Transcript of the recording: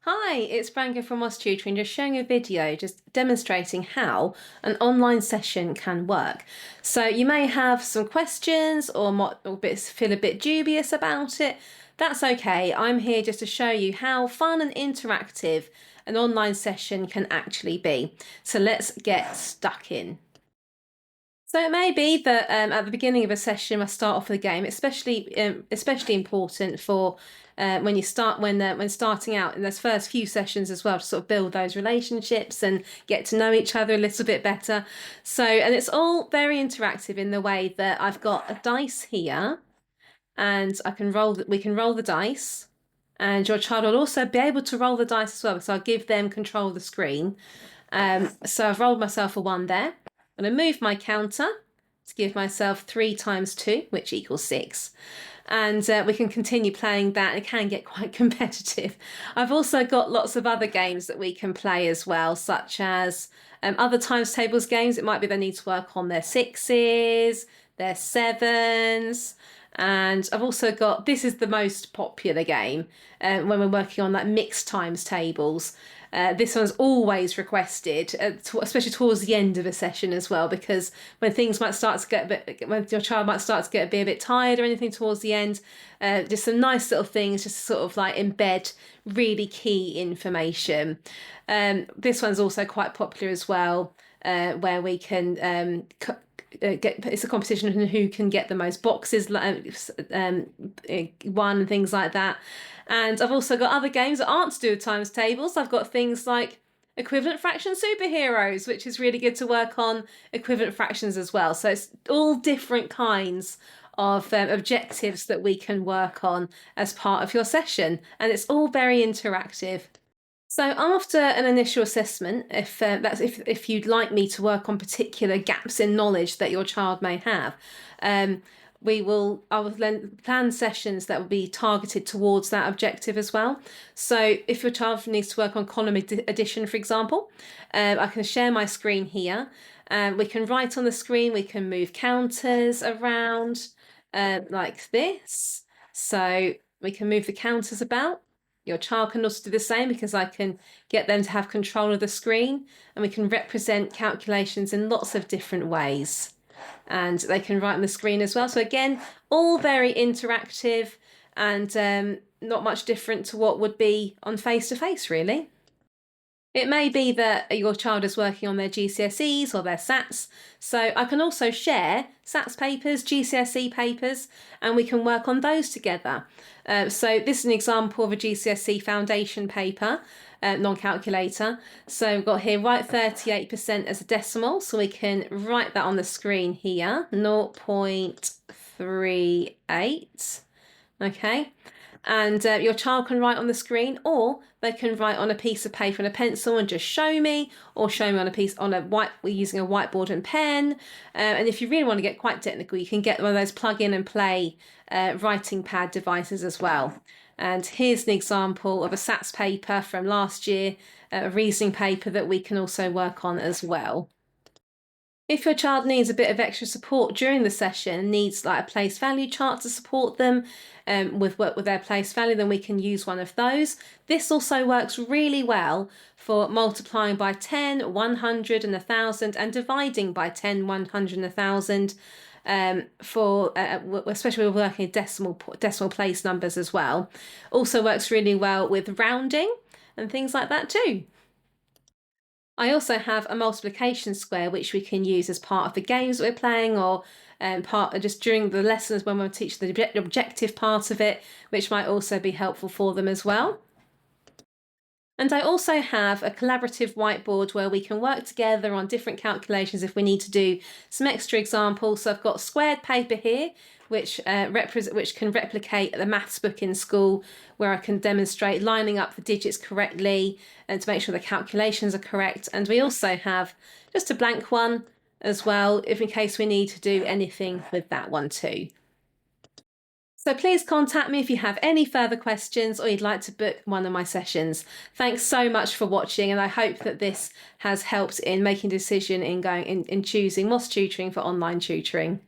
Hi, it's Branko from Tutoring, just showing a video just demonstrating how an online session can work. So you may have some questions or feel a bit dubious about it. That's okay. I'm here just to show you how fun and interactive an online session can actually be. So let's get stuck in. So it may be that at the beginning of a session, I start off with a game, especially important for when starting out in those first few sessions as well, to sort of build those relationships and get to know each other a little bit better. And it's all very interactive in the way that I've got a dice here, and we can roll the dice, and your child will also be able to roll the dice as well. So I'll give them control of the screen. So I've rolled myself a 1 there. I'm going to move my counter to give myself 3 times 2, which equals 6. And we can continue playing that. It can get quite competitive. I've also got lots of other games that we can play as well, such as other times tables games. It might be they need to work on their 6s, their 7s. And I've also got, this is the most popular game when we're working on like mixed times tables. This one's always requested, especially towards the end of a session as well, because when things might start to get when your child might start to be a bit tired or anything towards the end, just some nice little things, just sort of like embed really key information. This one's also quite popular as well, where we can it's a competition on who can get the most boxes won and things like that. And I've also got other games that aren't to do with times tables. I've got things like equivalent fraction superheroes, which is really good to work on equivalent fractions as well. So it's all different kinds of objectives that we can work on as part of your session, and it's all very interactive. So after an initial assessment, if you'd like me to work on particular gaps in knowledge that your child may have, I will then plan sessions that will be targeted towards that objective as well. So if your child needs to work on column addition, for example, I can share my screen here. We can write on the screen, we can move counters around like this. So we can move the counters about. Your child can also do the same, because I can get them to have control of the screen, and we can represent calculations in lots of different ways. And they can write on the screen as well. So again, all very interactive and not much different to what would be on face-to-face, really. It may be that your child is working on their GCSEs or their SATs, so I can also share SATs papers, GCSE papers, and we can work on those together. So this is an example of a GCSE foundation paper, non-calculator. So we've got here, write 38% as a decimal, so we can write that on the screen here, 0.38, okay? And your child can write on the screen, or they can write on a piece of paper and a pencil and just show me, or show me we're using a whiteboard and pen. And if you really want to get quite technical, you can get one of those plug in and play writing pad devices as well. And here's an example of a SATs paper from last year, a reasoning paper that we can also work on as well. If your child needs a bit of extra support during the session, needs like a place value chart to support them with their place value, then we can use one of those. This also works really well for multiplying by 10, 100 and 1,000, and dividing by 10, 100 and 1,000. Especially when we're working decimal place numbers as well. Also works really well with rounding and things like that too. I also have a multiplication square, which we can use as part of the games that we're playing, or just during the lessons when we'll teach the objective part of it, which might also be helpful for them as well. And I also have a collaborative whiteboard where we can work together on different calculations if we need to do some extra examples. So I've got squared paper here, which can replicate the maths book in school, where I can demonstrate lining up the digits correctly and to make sure the calculations are correct. And we also have just a blank one as well, if in case we need to do anything with that one too. So please contact me if you have any further questions or you'd like to book one of my sessions. Thanks so much for watching, and I hope that this has helped in making a decision in choosing Moss Tutoring for online tutoring.